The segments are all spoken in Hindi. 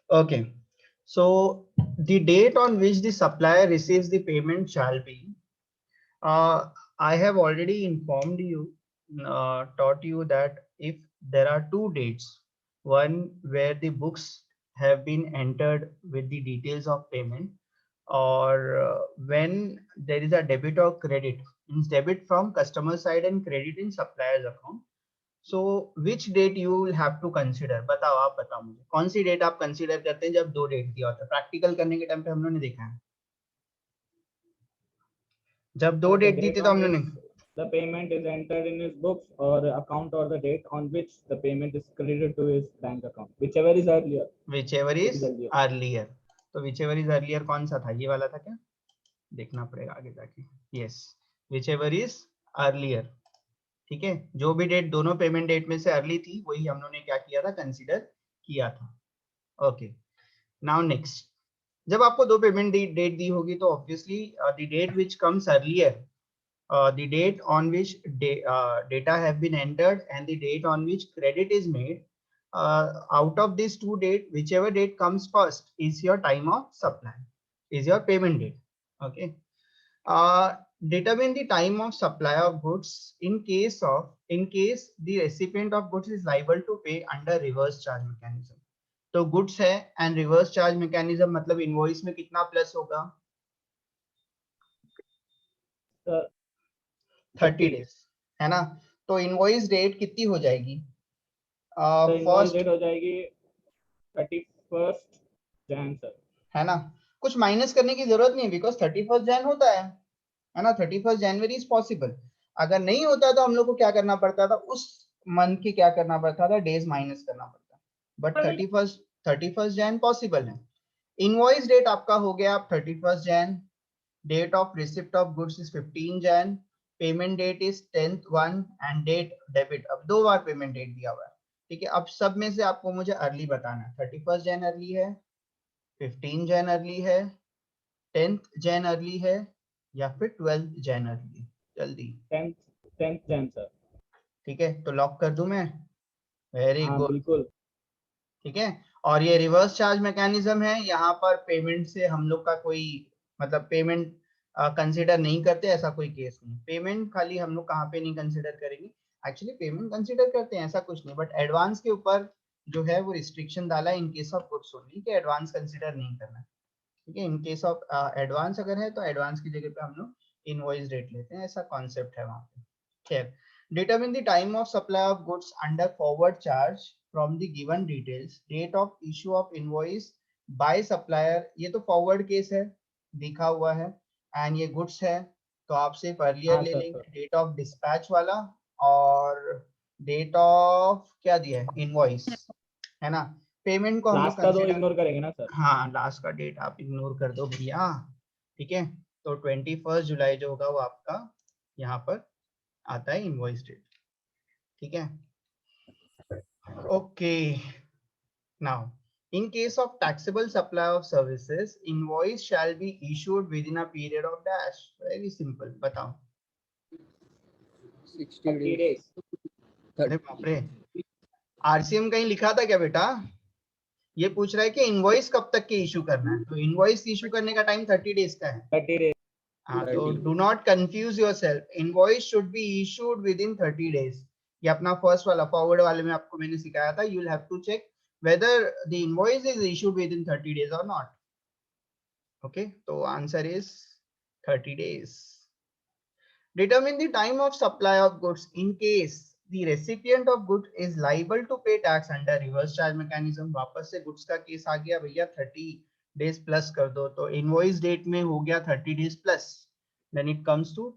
Okay. So the date on which the supplier receives the payment shall be. I have already informed you, taught you that if there are two dates, one where the books have been entered with the details of payment, or when there is a debit or credit, means debit from customer side and credit in supplier's account. So which date you will have to consider? बताओ, आप बताओ मुझे कौन सी डेट आप कंसीडर करते हैं जब दो डेट दिया होता है? प्रैक्टिकल करने के टाइम पे हम लोगों ने देखा है, जब दो The डेट दी date थी तो हम on लोगों which ने the payment is entered in his books or account, or the date on which the payment is credited to his bank account, whichever is earlier. whichever It is is earlier. earlier. तो whichever is earlier कौन सा था? ये वाला था क्या? देखना पड़ेगा आगे जाके. Yes, whichever is earlier. ठीक है, जो भी डेट दोनों पेमेंट डेट में से अर्ली थी वही हम लोगों ने क्या किया था, कंसीडर किया था. Okay, now next. जब आपको दो पेमेंट डेट दी होगी तो obviously the date which comes earlier, the date on which data have been entered and the date on which credit is made, out of these two date, whichever date comes first is your time of supply, is your payment date. Okay. Determine the time of supply of goods in case the recipient of goods is liable to pay under reverse charge mechanism. तो गुड्स है एंड रिवर्स चार्ज मैकेनिज्म मतलब इनवॉइस में कितना प्लस होगा? 30 डेज, है ना? तो इनवॉइस डेट कितनी हो जाएगी? इनवॉइस फर्स्ट डेट हो जाएगी 31st जैन सर, है ना? कुछ माइनस करने की जरूरत नहीं, बिकॉज 31st जैन होता है ना? 31st January is possible. अगर नहीं होता तो हम लोग को क्या करना पड़ता था, उस मंथ की क्या करना पड़ता था, डेज माइनस करना पड़ता. बट 31st जैन पॉसिबल है. इनवॉइस डेट आपका हो गया 31st Jan. Date of receipt of goods is 15 Jan. Payment date is 10th 1 and date debit. अब दो बार पेमेंट डेट दिया हुआ है. ठीक है, अब सब में से आपको मुझे अर्ली बताना है. 31st जैन अर्ली है, 15 जैन अर्ली है, 10th जैन अर्ली है, या फिर 12th जैन अर्ली है? जल्दी. 10th Jain sir. ठीक है, तो लॉक कर दूं मैं? वेरी हाँ गुड. बिल्कुल. ठीक है, और ये रिवर्स चार्ज मैकेनिज्म है. यहाँ पर पेमेंट से हम लोग का कोई मतलब पेमेंट कंसीडर नहीं करते, ऐसा कोई केस नहीं. पेमेंट खाली हम लोग कहाँ पे नहीं कंसीडर करेंगे, एक्चुअली पेमेंट कंसीडर करते हैं, ऐसा कुछ नहीं. बट एडवांस के ऊपर जो है वो रिस्ट्रिक्शन डाला है in case of goods only, कि एडवांस कंसीडर नहीं करना. ठीक है, इन केस ऑफ एडवांस अगर है तो एडवांस की जगह पे हम लोग इनवॉइस डेट लेते हैं, ऐसा कॉन्सेप्ट है वहां पे. खैर, determine the time of supply of goods under forward charge from the given details. Date of issue of invoice by supplier, ये तो forward case है, दिखा हुआ है. and ये goods है, तो आप सिर्फ earlier हाँ ले सर. लेंगे, डेट ऑफ डिस्पैच वाला, और डेट ऑफ क्या दिया है, इनवॉइस, है ना? पेमेंट को हम लोग लास्ट का दो कंसीडर, इग्नोर करेंगे ना सर. हाँ लास्ट का डेट आप इग्नोर कर दो भैया. ठीक है, तो 21 जुलाई जो होगा वो आपका यहाँ पर आता है इनवॉइस डेट. ठीक है, okay. Now, in case of taxable supply of services, invoice shall be issued within a period of dash. Very simple, बताओ. 30 days. अरे बाप रे, आरसीएम कहीं लिखा था क्या बेटा? ये पूछ रहा है कि इनवॉइस कब तक के इशू करना है, तो इनवॉइस इशू करने का टाइम 30 डेज का है. 30 days. हाँ, तो do not confuse yourself, invoice should be issued within 30 days. ये अपना फर्स्ट वाला फॉरवर्ड वाले में आपको मैंने सिखाया था. You will have to check whether the invoice is issued within 30 days or not. Okay, so answer is 30 days. Determine the time of supply of goods in case the recipient of goods is liable to pay tax under reverse charge mechanism. वापस से goods का केस आ गया भैया, 30 days प्लस कर दो, तो invoice date में हो गया 30 days plus. Then it comes to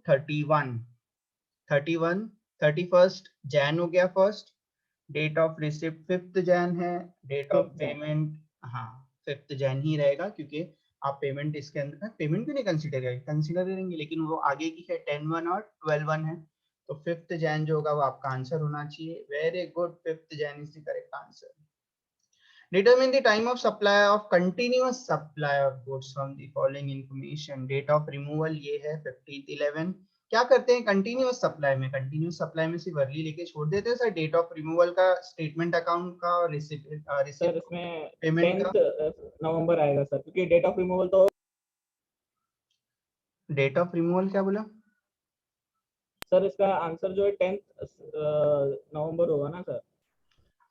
31st Jan हो गया first. Date of receipt 5th Jan है. Date of 5th Jan. Payment, हाँ 5th जैन ही रहेगा, क्योंकि आप पेमेंट इसके अंदर पेमेंट क्यों नहीं कंसीडर करेंगे, कंसीडर करेंगे, लेकिन वो आगे की है 10/1 और 12/1 है. तो 5th जैन जो होगा वो आपका आंसर होना चाहिए. Very good, 5th Jain is the correct answer. Determine the time of supply of continuous supply of goods from the following information. Date of removal ये है 15/11. क्या करते हैं कंटिन्यूअस सप्लाई में सिर्फ अर्ली लेके छोड़ देते हैं सर, डेट ऑफ रिमूवल का, स्टेटमेंट अकाउंट का और सर रिसिप्ट इसमें पेमेंट का। 10th नवंबर आएगा सर, क्योंकि डेट ऑफ रिमूवल तो डेट ऑफ रिमूवल क्या बोला? सर इसका आंसर जो है 10th नवंबर होगा ना sir.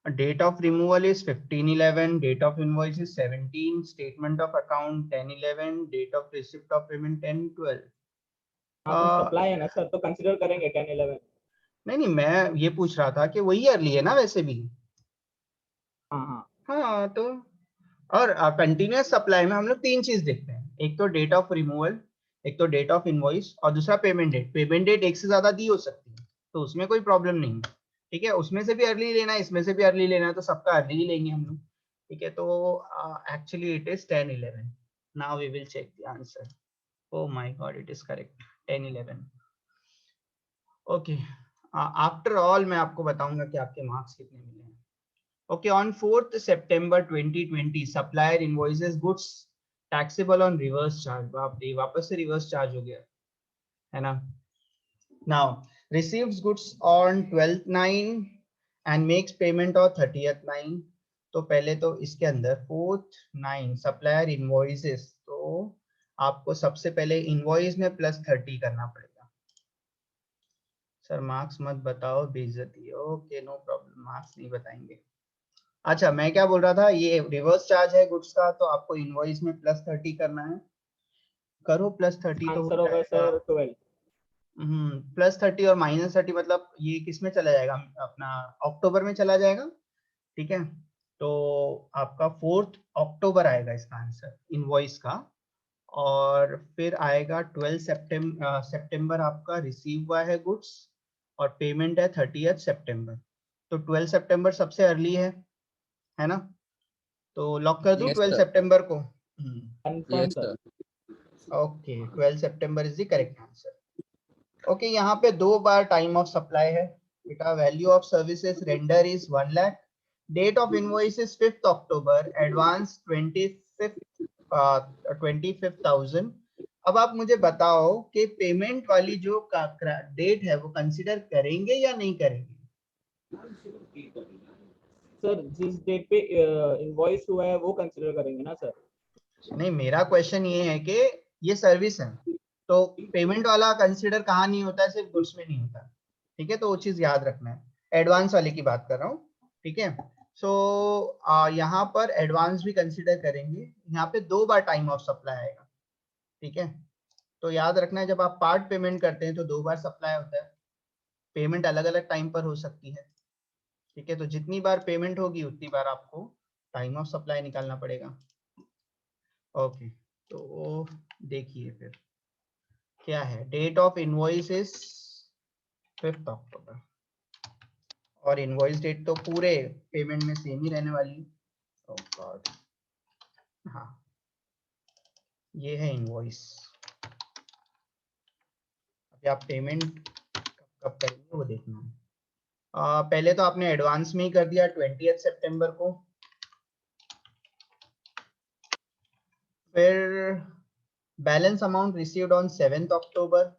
Date of removal is 15/11, date of invoice is 17, statement of account 10/11, date of receipt of payment 10/12। हाँ तो सप्लाई है ना सर, तो कंसीडर करेंगे 10-11। नहीं मैं ये पूछ रहा था कि वही अर्ली है ना वैसे भी। हाँ हाँ हाँ तो, और कंटिन्यूअस सप्लाई में हम लोग तीन चीज देखते हैं, एक तो डेट ऑफ रिमूवल, एक तो डेट ऑफ इनवॉइस और दूसरा पेमेंट डेट। पेमेंट डेट एक से ज्यादा दी हो सकती है तो उसमें कोई प्रॉब्लम नहीं है, ठीक है। उसमें से भी अर्ली लेना है, इसमें से भी अर्ली लेना है, तो सबका अर्ली ही लेंगे हम लोग, ठीक है। तो actually it is 10/11। Now we will check the answer. Oh my God, it is correct, 10/11। Okay, after all मैं आपको बताऊंगा कि आपके मार्क्स कितने मिले हैं। Okay, on 4th September 2020, supplier invoices goods taxable on reverse charge। बाप रे, वापस से reverse charge हो गया है ना। Now receives goods on 12/9 and makes payment on 30th/9। तो पहले तो इसके अंदर 4th/9 supplier invoices, तो आपको सबसे पहले invoice में +30 करना पड़ेगा। सर मार्क्स मत बताओ, बेइज्जती। ओके नो प्रॉब्लम, मार्क्स नहीं बताएंगे। अच्छा मैं क्या बोल रहा था, ये रिवर्स चार्ज है गुड्स का, तो आपको इनवॉइस में +30 करना है। करो +30 तो हो आंसर होगा जाएगा। सर 12। +30 और -30 मतलब ये किस में चला जाएगा, अपना अक्टूबर में चला जाएगा, ठीक है। तो आपका 4 अक्टूबर आएगा इसका आंसर इनवॉइस का। और फिर आएगा 12 सितंबर आपका रिसीव हुआ है गुड्स, और पेमेंट है 30 सितंबर। तो 12 सितंबर सबसे अर्ली है ना। तो लॉक कर दूं Yes 12 sir. सितंबर को। Confirm Yes sir. sir. Okay 12 September is the correct answer. Okay, यहाँ पे 2 बार टाइम ऑफ सप्लाई है बेटा। Value of services render is 1 lakh. Date of invoice is 5th October, advance 25,000। अब आप मुझे बताओ कि पेमेंट वाली जो डेट है वो कंसीडर करेंगे या नहीं करेंगे। सर जिस डेट पे इनवॉइस हुआ है वो कंसीडर करेंगे ना सर। नहीं, मेरा क्वेश्चन ये है कि ये सर्विस है तो पेमेंट वाला कंसीडर कहाँ नहीं होता है, सिर्फ गुड्स में नहीं होता, ठीक है। तो वो चीज याद रखना है, एडवांस वाले की बात कर रहा हूँ, ठीक है। सो यहाँ पर एडवांस भी कंसीडर करेंगे। यहाँ पे 2 बार टाइम ऑफ सप्लाई आएगा, ठीक है। तो याद रखना है, जब आप पार्ट पेमेंट करते हैं तो 2 बार सप्लाई होता है। पेमेंट अलग अलग टाइम पर हो सकती है, ठीक है। तो जितनी बार पेमेंट होगी उतनी बार आपको टाइम ऑफ सप्लाई निकालना पड़ेगा। ओके, तो देखिए फिर क्या है। Date of invoice is 5th October, और इनवॉइस डेट तो पूरे पेमेंट में सेम ही रहने वाली है। ओह गॉड, हाँ ये है इनवॉइस। अभी आप पेमेंट कब करेंगे वो देखना है। पहले तो आपने एडवांस में ही कर दिया 20 सितंबर को, फिर balance amount received on 7th October,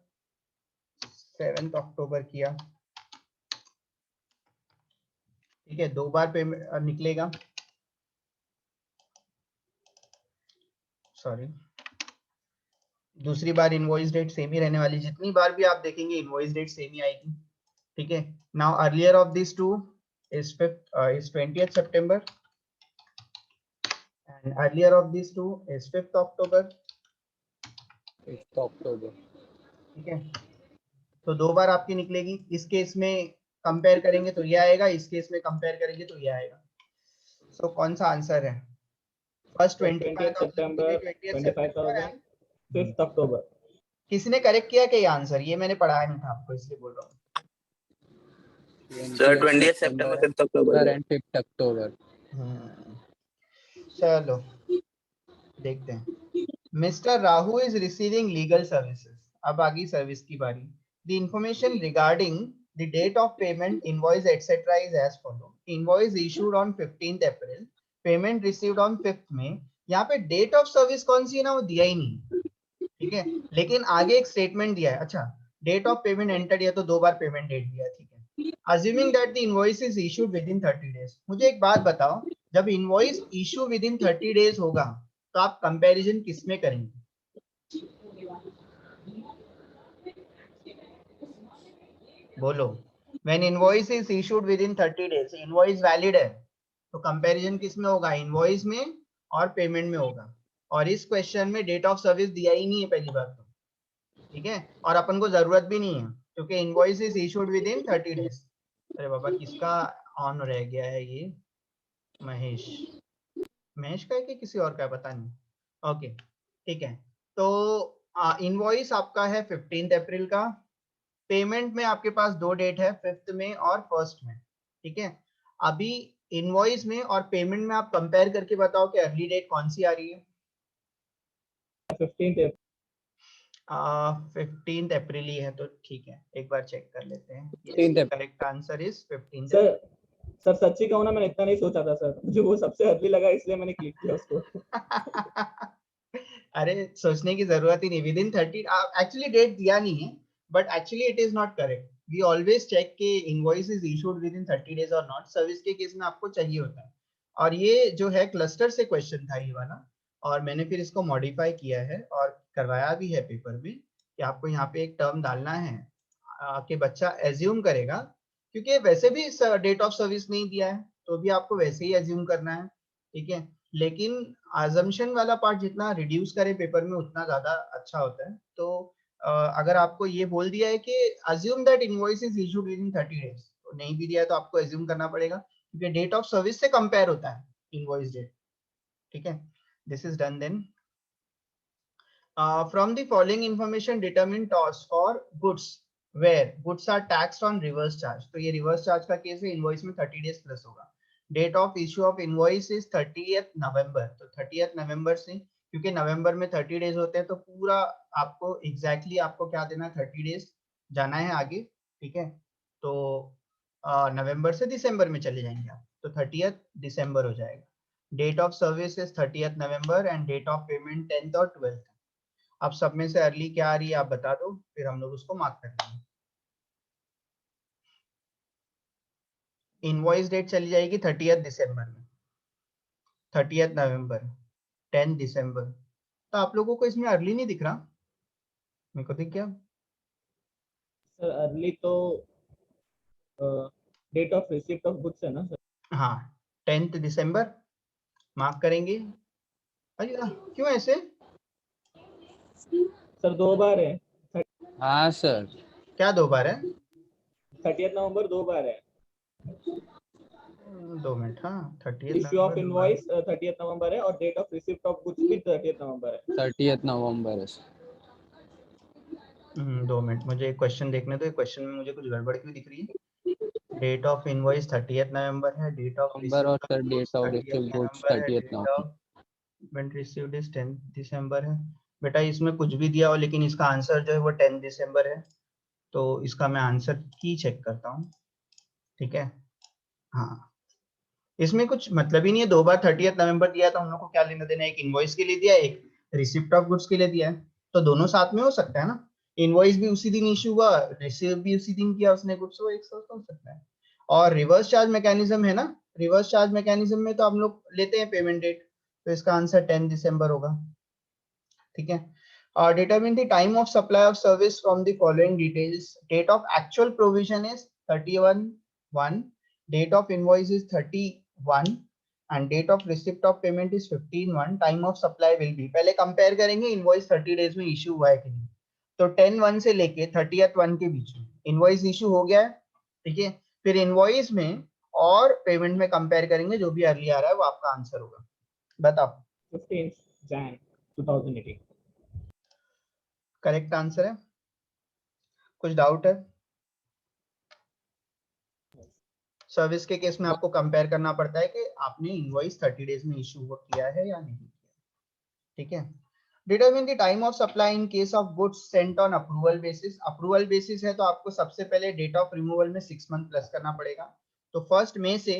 7th अक्टूबर किया, ठीक है। 2 बार पेमेंट निकलेगा, सॉरी दूसरी बार इनवॉइस डेट सेम ही रहने वाली, जितनी बार भी आप देखेंगे इनवॉइस डेट सेम ही आएगी, ठीक है। Now earlier of this two is 20th September and earlier of these two is 5th October, 5th October. ठीक है। तो 2 बार आपकी निकलेगी। इस केस में कंपेयर करेंगे तो ये आएगा, इस केस में कंपेयर करेंगे तो ये आएगा। सो कौन सा आंसर है? फर्स्ट 20th 25,000 के लिए सितंबर, 20th 25,000, सितंबर। 5th अक्टूबर। किसने करेक्ट किया कि ये आंसर? ये मैंने पढ़ाया नहीं था आपको इसलिए बोल रहा हूँ। Sir 20 September 5th October and 5th October. चलो देखते हैं। Mister Rahu is receiving legal services. अब आगे सर्विस की बारी। The information regarding the date of payment, invoice etcetera is as follow. Invoice issued on 15th April, payment received on 5th May। यहाँ पे डेट ऑफ सर्विस कौन सी है ना वो दिया ही नहीं, ठीक है। लेकिन आगे एक स्टेटमेंट दिया है। अच्छा, डेट ऑफ पेमेंट एंटर, या तो 2 बार पेमेंट डेट दिया, ठीक है। Assuming that the invoice is issued within 30 days, मुझे एक बात बताओ, जब invoice issue with in 30 days होगा तो आप कंपैरिजन किसमें करेंगे? बोलो। When invoice is issued within 30 days, invoice valid है, तो कंपैरिजन किसमें होगा? इनवॉइस में और पेमेंट में होगा। और इस क्वेश्चन में डेट ऑफ सर्विस दिया ही नहीं है पहली बात तो, ठीक है, और अपन को जरूरत भी नहीं है क्योंकि invoice is issued within 30 days. अरे बाबा, किसका ऑन रह गया है ये? महेश, महेश का है कि किसी और का है, पता नहीं। ओके, ठीक है। तो इनवॉइस आपका है 15 अप्रैल का। पेमेंट में आपके पास 2 डेट है, 5 में और 1 में, ठीक है। अभी इनवॉइस में और पेमेंट में आप कंपेयर करके बताओ कि अर्ली डेट कौन सी आ रही है? 15th 15 अप्रैल ही है, तो ठीक है, एक बार चेक कर लेते हैं। 15th correct answer is 15। Sir सच्ची कहूँ ना, मैंने इतना नहीं सोचा था सर, मुझे वो सबसे अर्ली लगा इसलिए मैंने क्लिक किया उसको। अरे सोचने की जरूरत ही नहीं, विद इन 30 एक्चुअली डेट दिया नहीं है, but actually it is not correct. We always check कि invoice is issued within 30 days और नॉट। सर्विस के केस में आपको चाहिए होता है। और ये जो है क्लस्टर से क्वेश्चन था ये वाला, और मैंने फिर इसको मॉडिफाई किया है और करवाया भी है पेपर में कि आपको यहाँ पे एक टर्म डालना है कि बच्चा एज्यूम करेगा, क्योंकि वैसे भी डेट ऑफ सर्विस नहीं दिया है तो भी आपको वैसे ही एज्यूम करना है, ठीक है। लेकिन अजम्पशन वाला पार्ट जितना रिड्यूस करे पेपर में उतना ज्यादा अच्छा होता है। तो अगर आपको ये बोल दिया है कि assume that invoice is issued within 30 days, तो नहीं भी दिया है तो आपको एज्यूम करना पड़ेगा क्योंकि डेट ऑफ सर्विस से कंपेयर होता है इनवॉइस डेट, ठीक है। This is done then. From the following information determine TOS for goods where goods are taxed on reverse charge. तो ये रिवर्स चार्ज का केस है, इनवॉइस में 30 डेज प्लस होगा। Date of issue of invoice is 30th November, तो 30th नवंबर से, क्योंकि नवंबर में 30 डेज होते हैं तो पूरा आपको एग्जैक्टली आपको क्या देना है, 30 डेज जाना है आगे, ठीक है। तो नवंबर से दिसंबर में चले जाएंगे आप, तो 30th दिसंबर हो जाएगा। Date of service is 30th November and date of payment 10th और 12th। अब सब में से अर्ली क्या आ रही है आप बता दो, फिर हम लोग उसको मार्क कर देंगे। इनवॉइस डेट चली जाएगी 30th दिसंबर में, 30th नवंबर, 10 दिसंबर। तो आप लोगों को इसमें अर्ली नहीं दिख रहा? मेरे को दिख गया। सर अर्ली तो date of receipt of goods है ना सर? हाँ, 10th दिसंबर मार्क करेंगे। अरे क्यों ऐसे? सर 2 बार है। हाँ सर। क्या 2 बार है? 30th नवंबर 2 बार है। 2 मिनट, हाँ 30th इश्यू ऑफ नवंबर 2 बार। इनवॉइस 30th नवंबर है और date of receipt of goods भी 30th नवंबर है। 30th नवंबर है सर। 2 मिनट, मुझे एक क्वेश्चन देखने दो। क्वेश्चन में मुझे कुछ गड़बड़ क्यों दिख रही है? Date of invoice 30th November है, डेट ऑफ नवंबर और receipt sir date of 30th receive goods November है, 30th date November. Of payment received is 10 December है। बेटा इसमें कुछ भी दिया हो लेकिन इसका आंसर जो है वो 10 दिसंबर है, तो इसका मैं आंसर की चेक करता हूँ, ठीक है। हाँ, इसमें कुछ मतलब ही नहीं है, 2 बार 30th नवंबर दिया तो हम लोग को क्या लेना देना है? एक इनवॉइस के लिए दिया, एक रिसिप्ट ऑफ गुड्स के लिए दिया है, तो दोनों साथ में हो सकता है ना। इनवॉइस भी उसी दिन इशू हुआ, रिसीव भी उसी दिन किया उसने गुड्स, वो एक साथ हो सकता है। और रिवर्स चार्ज मैकेनिज्म है ना, रिवर्स चार्ज मैकेनिज्म में तो हम लोग लेते हैं पेमेंट डेट, तो इसका आंसर 10 दिसंबर होगा, ठीक है। Determine the time of supply of service from the following details. Date of actual provision is 31/1, date of invoice is 31 and date of receipt of payment is 15/1. Time of supply will be, पहले कंपेयर करेंगे इनवॉइस 30 डेज में इशू हुआ है कि नहीं, तो 10/1 से लेके 30th 1 के बीच में इनवॉइस इशू हो गया है, ठीक है। फिर इनवॉइस में और पेमेंट में कंपेयर करेंगे, जो भी अर्ली आ रहा है वो आपका आंसर होगा। बताओ। 15th Jan 2018। करेक्ट आंसर है। कुछ डाउट है? सर्विस के केस में आपको कंपेयर करना पड़ता है कि आपने इनवॉइस 30 डेज में इशू किया है या नहीं किया, ठीक है। Determine the time of supply in case of goods Saint on approval basis. Approval basis है तो आपको सबसे पहले डेट ऑफ रिमूवल में 6 मंथ प्लस करना पड़ेगा, तो 1 मई से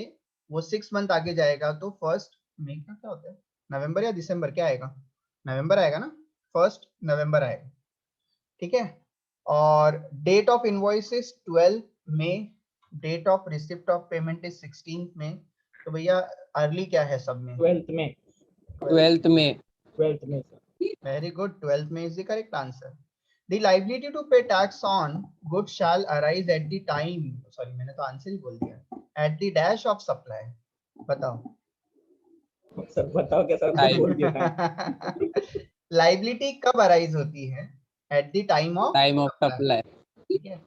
वो 6 मंथ आगे जाएगा, तो 1 मई का क्या होता है, नवंबर या दिसंबर क्या आएगा? नवंबर आएगा ना, 1 नवंबर आएगा, ठीक है। और date of invoice is 12 May, date of receipt of payment is 16 May. तो भैया अर्ली क्या है सब में? 12th में 12th में 12th में sir. Very good. 12th May is the correct answer. The liability to pay tax on goods shall arise at the time. Sorry, मैंने तो आंसर ही बोल दिया. At the dash of supply. बताओ. सर बताओ कैसा Time. बोल दिया time. Liability कब arise होती है? At the time of supply. ठीक है.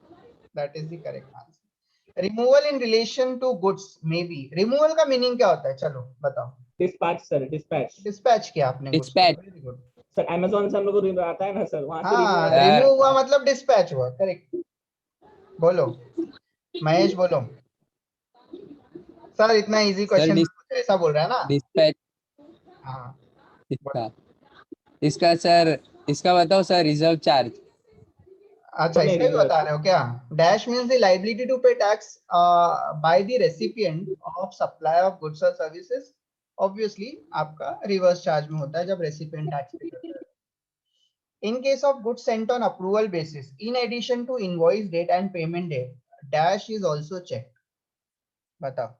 That is the correct answer. Removal in relation to goods may be. Removal का meaning क्या होता है? चलो बताओ. Dispatch sir, dispatch. Dispatch किया आपने. Dispatch. Very good. Sir Amazon से हम लोग को आता है ना सर, वहां से हाँ, remove रिमूव हुआ मतलब डिस्पैच हुआ. करेक्ट. बोलो महेश, बोलो सर. इतना इजी क्वेश्चन ऐसा बोल रहा है ना. Dispatch. हाँ, इसका सर, इसका बताओ सर, रिजर्व चार्ज. अच्छा नहीं, इसका भी बता रहे हो क्या? Dash means the liability to pay tax by the recipient of supply of goods और सर्विसेज. ऑब्वियसली आपका रिवर्स चार्ज में होता है जब रेसिपिएंट टैक्स पे करता है. In case of goods sent on approval basis, in addition to invoice date and payment date, dash is also checked. बताओ.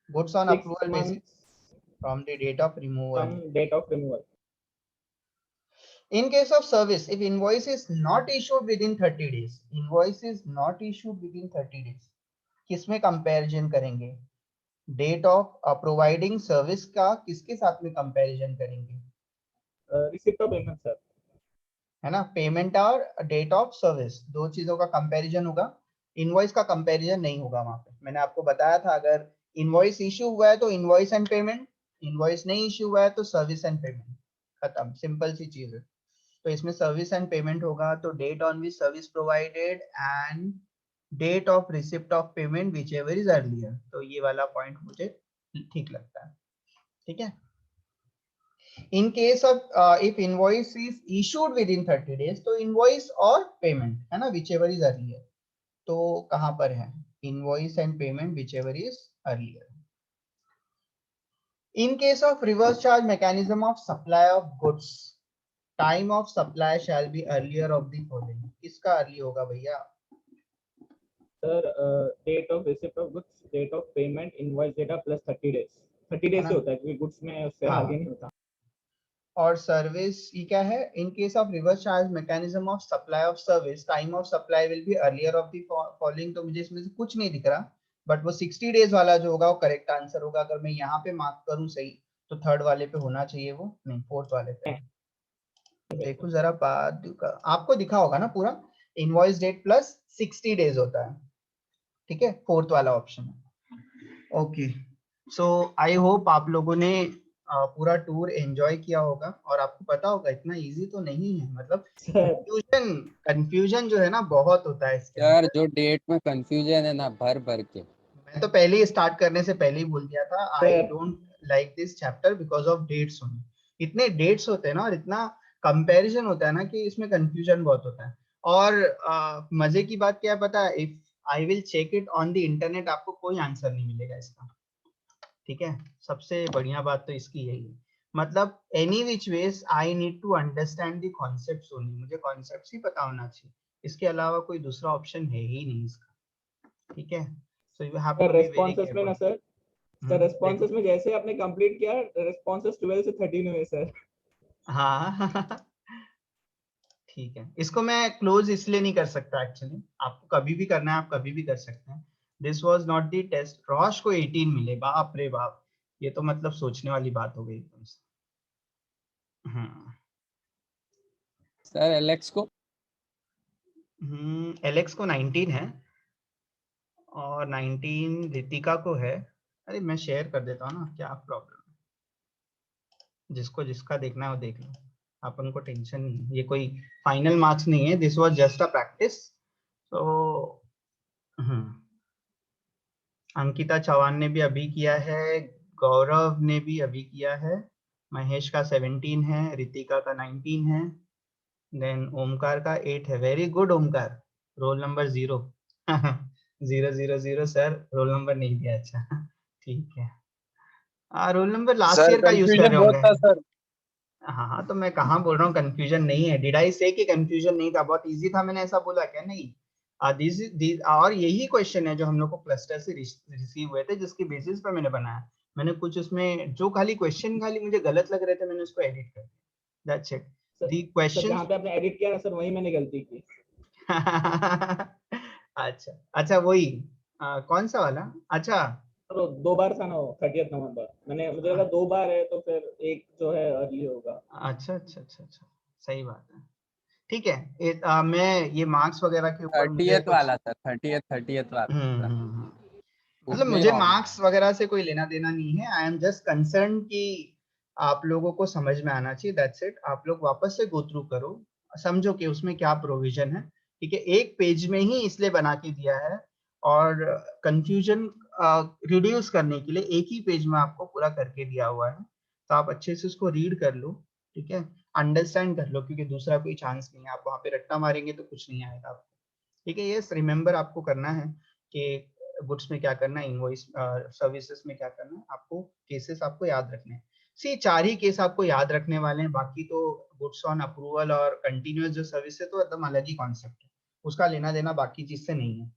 Goods on 6 approval months basis from the date of removal. from date of removal. In case of service, if invoice is not issued within 30 days, invoice is not issued within 30 days, किसमें comparison करेंगे? Date of providing service का किसके साथ में comparison करेंगे? Receipt of payment sir. है ना. पेमेंट और डेट ऑफ सर्विस, दो चीजों का कंपैरिजन होगा. इनवॉइस का कंपैरिजन नहीं होगा वहां पे. मैंने आपको बताया था अगर इनवॉइस इश्यू हुआ है तो इनवॉइस एंड पेमेंट, इनवॉइस नहीं इश्यू हुआ है तो सर्विस एंड पेमेंट. खत्म. सिंपल सी चीज है. तो इसमें सर्विस एंड पेमेंट होगा तो date on which service provided and date of receipt of payment whichever is earlier. तो ये वाला पॉइंट मुझे ठीक लगता है. ठीक है. In case of if invoice is issued within 30 days, तो invoice और payment है ना, whichever is earlier. तो कहाँ पर है? Invoice and payment whichever is earlier. In case of reverse charge mechanism of supply of goods, time of supply shall be earlier of the following. किसका early होगा भैया? Sir, date of receipt of goods, date of payment, invoice data plus 30 days. 30 days से होता है क्योंकि goods में उससे आगे नहीं होता. और सर्विस ये क्या है? In case of reverse charge mechanism of supply of service, time of supply will be earlier of the following. तो मुझे इसमें से कुछ नहीं दिख रहा, बट वो 60 डेज वाला जो होगा वो करेक्ट आंसर होगा. अगर मैं यहाँ पे मार्क करूँ सही तो थर्ड वाले पे होना चाहिए, वो नहीं फोर्थ वाले पे. देखो जरा आपको दिखा होगा ना पूरा. इनवॉइस डेट प्लस 60 डेज होता है. ठीक है, फोर्थ वाला ऑप्शन है. ओके, सो आई होप आप लोगों ने पूरा टूर एंजॉय किया होगा और आपको पता होगा इतना इजी तो नहीं है. मतलब कंफ्यूजन जो है ना बहुत होता है इसके. यार जो डेट में कंफ्यूजन है ना भर भर के. मैं तो पहले ही स्टार्ट करने से पहले ही बोल दिया था I don't like this chapter because of dates only. इतने डेट्स होते हैं ना और इतना कंपैरिजन होता है ना कि इसमें कंफ्यूजन बहुत होता है. और मजे की बात क्या है पता है? If I will check it on the internet आपको कोई आंसर नहीं मिलेगा इसका. ठीक है, सबसे बढ़िया बात तो इसकी यही है. मतलब any which ways I need to understand the concepts only. मुझे कॉन्सेप्ट्स ही पता होना चाहिए, इसके अलावा कोई दूसरा ऑप्शन है ही नहीं इसका. ठीक है, so you have to be very responses में ना सर, रेस्पॉन्सेस में जैसे आपने कंप्लीट किया रेस्पॉन्सेस 12 से 13 हुए सर. हाँ ठीक है, इसको मैं क्लोज इसलिए नहीं कर सकता एक्चुअली. आपको कभी भी करना है आप कभी भी कर सकते हैं. This was not the test. Rosh को 18 मिले, बाप रे बाप, ये तो मतलब सोचने वाली बात हो गई एकदम से. सर एलेक्स को एलेक्स को 19 है और 19 रितिका को है. अरे मैं शेयर कर देता हूँ ना, क्या प्रॉब्लम है? जिसको जिसका देखना है वो देख लो, अपन को टेंशन नहीं है. ये कोई फाइनल मार्क्स नहीं है, this was just a practice. तो अंकिता चौहान ने भी अभी किया है, गौरव ने भी अभी किया है, महेश का 17 है, रितिका का 19 है, देन ओमकार का 8 है. Very good Omkar. Roll number 0 000 sir, roll number नहीं दिया. अच्छा ठीक है, रोल नंबर लास्ट ईयर का यूज कर रहे होंगे. हाँ, तो मैं कहाँ बोल रहा हूँ कंफ्यूजन नहीं है? डिड आई से कि कंफ्यूजन नहीं था? बहुत इजी था, मैंने ऐसा बोला क्या? नहीं। और यही क्वेश्चन है जो हम लोग को क्लस्टर से रिसीव हुए थे, जिसकी बेसिस पे मैंने बनाया। मैंने कुछ उसमें जो खाली क्वेश्चन खाली मुझे गलत लग रहे थे, मैंने उसको एडिट कर दिया। That's it. The sir question. जहाँ पे आपने एडिट किया ना सर, वही मैंने गलती की। अच्छा, वही कौन सा वाला? अच्छा, तो 2 बार था ना वो 30 नवंबर, मुझे लगा 2 बार है तो फिर एक जो है अर्ली होगा। अच्छा, सही बात है। ठीक है। मैं ये मार्क्स वगैरह के ऊपर मुझे 30th कुछ वाला सर, 30th वाला मतलब उसमें मुझे wrong है। मार्क्स वगैरह से कोई लेना देना नहीं है। आई एम जस्ट कंसर्न कि आप लोगों को समझ में आना चाहिए। That's it. आप लोग वापस से गो थ्रू करो, समझो कि उसमें क्या प्रोविजन है। ठीक है, एक पेज में ही इसलिए बना के दिया है, और कंफ्यूजन रिड्यूस करने के लिए एक ही पेज में आपको पूरा करके दिया हुआ है। तो आप अच्छे से उसको रीड कर लो, ठीक है, अंडरस्टैंड कर लो, क्योंकि दूसरा कोई चांस नहीं है। आप वहाँ पे रट्टा मारेंगे तो कुछ नहीं आएगा आपको। ठीक है, ये रिमेम्बर आपको करना है कि गुड्स में क्या करना है, इनवॉइस सर्विसेज में क्या करना है। आपको केसेस आपको याद रखने हैं। सी 4 ही केस आपको याद रखने वाले हैं, बाकी तो गुड्स ऑन अप्रूवल और कंटिन्यूअस जो सर्विस है तो एकदम अलग ही कॉन्सेप्ट है, उसका लेना देना बाकी चीज से नहीं है।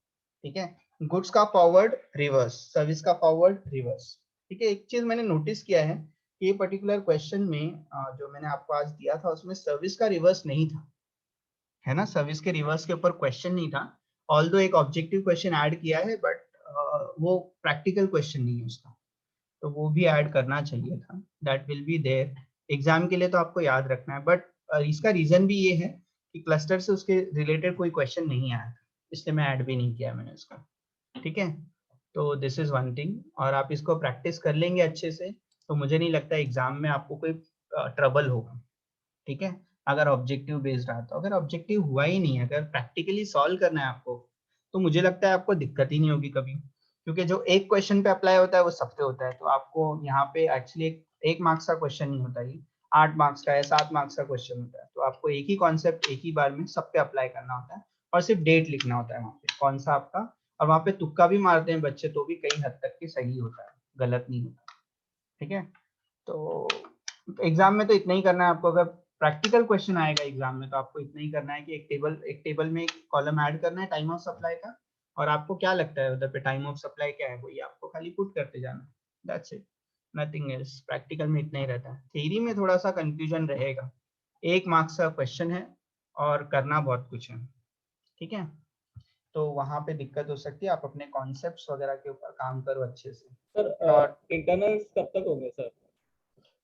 ठीक है, गुड्स का फॉरवर्ड रिवर्स, सर्विस का फॉरवर्ड रिवर्स। ठीक है, एक चीज मैंने नोटिस किया है कि ये पर्टिकुलर क्वेश्चन में जो मैंने आपको आज दिया था उसमें सर्विस का रिवर्स नहीं था, है ना? सर्विस के रिवर्स के ऊपर क्वेश्चन नहीं था। ऑल्दो एक ऑब्जेक्टिव क्वेश्चन ऐड किया है, बट वो प्रैक्टिकल क्वेश्चन नहीं है उसका, तो वो भी ऐड करना चाहिए था। That will be there exam के लिए, तो आपको याद रखना है। बट इसका रीजन भी ये है कि क्लस्टर से उसके रिलेटेड कोई क्वेश्चन नहीं आया था, इसलिए मैं ऐड भी नहीं किया मैंने उसका। ठीक है, तो दिस इज वन थिंग, और आप इसको प्रैक्टिस कर लेंगे अच्छे से, तो मुझे नहीं लगता एग्जाम में आपको कोई ट्रबल होगा। ठीक है, अगर ऑब्जेक्टिव बेस्ड रहा तो। अगर ऑब्जेक्टिव हुआ ही नहीं है, अगर प्रैक्टिकली सॉल्व करना है आपको, तो मुझे लगता है आपको दिक्कत ही नहीं होगी कभी, क्योंकि जो एक क्वेश्चन पे अप्लाई होता है वो सब पे होता है। तो आपको यहाँ पे एक्चुअली एक मार्क्स का क्वेश्चन नहीं होता, ये 8 मार्क्स का है, 7 मार्क्स का क्वेश्चन होता है। तो आपको एक ही कॉन्सेप्ट एक ही बार में सब पे अप्लाई करना होता है, और सिर्फ डेट लिखना होता है वहाँ पे कौन सा आपका। और वहाँ पे तुक्का भी मारते हैं बच्चे, तो भी कई हद तक के सही होता है, गलत नहीं होता। ठीक है, तो एग्जाम में तो इतना ही करना है आपको। अगर प्रैक्टिकल क्वेश्चन आएगा एग्जाम में, तो आपको इतना ही करना है कि एक टेबल में एक कॉलम ऐड करना है टाइम ऑफ सप्लाई का, और आपको क्या लगता है उधर पे टाइम ऑफ सप्लाई क्या है, वही आपको खाली पुट करते जाना। That's it, nothing else. Practical में इतना ही रहता है, थ्योरी में थोड़ा सा कंफ्यूजन रहेगा। 1 मार्क्स का क्वेश्चन है और करना बहुत कुछ है। ठीक है, तो वहां पे दिक्कत हो सकती है। आप अपने कॉन्सेप्ट्स वगैरह के ऊपर काम करो अच्छे से। सर इंटरनल्स कब तक होंगे सर?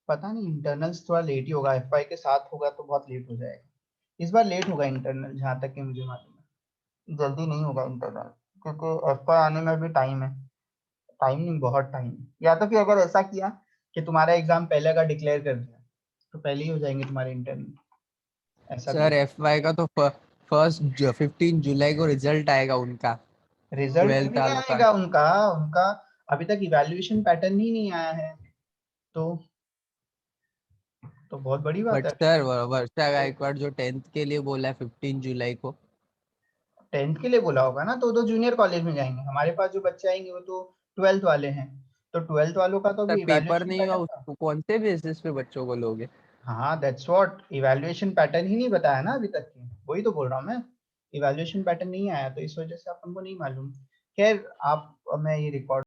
पता नहीं, इंटरनल्स थोड़ा लेट ही होगा। एफवाई के साथ होगा तो बहुत लेट हो जाएगा। इस बार लेट होगा इंटरनल, जहाँ तक कि मुझे मालूम है, जल्दी नहीं होगा इंटरनल, क्योंकि एफवाई आने में भी टाइम है। टाइम नहीं, बहुत टाइम है। या तो फिर अगर ऐसा किया कि तुम्हारा एग्जाम पहले का डिक्लेयर कर दिया, तो पहले ही हो जाएंगे तुम्हारे इंटरनल, ऐसा भी सर हो। FY का तो 15 जुलाई को रिजल्ट आएगा उनका, रिजल्ट 12th नहीं वालों का। आएगा उनका उनका अभी तक इवैल्यूएशन पैटर्न ही नहीं आया है, तो बहुत बड़ी बात बट है। सर वर्षा गायकवाड़ जो 10th के लिए बोला है 15 जुलाई को। 10th के लिए बोला होगा ना, तो जूनियर कॉलेज में जाएंगे। हमारे पास जो बच्चे आएंगे वो तो 12th वाले हैं, तो 12th वालों का तो सर अभी पेपर इवैल्यूएशन नहीं हुआ, पैटर्न था। उसको कौन से बेसिस पे बच्चों को लोगे? हाँ, दैट्स व्हाट, इवैल्यूएशन पैटर्न ही नहीं बताया ना अभी तक की, वही तो बोल रहा हूँ मैं। इवैल्यूएशन पैटर्न नहीं आया, तो इस वजह से अपन को नहीं मालूम। खैर, आप मैं ये रिकॉर्ड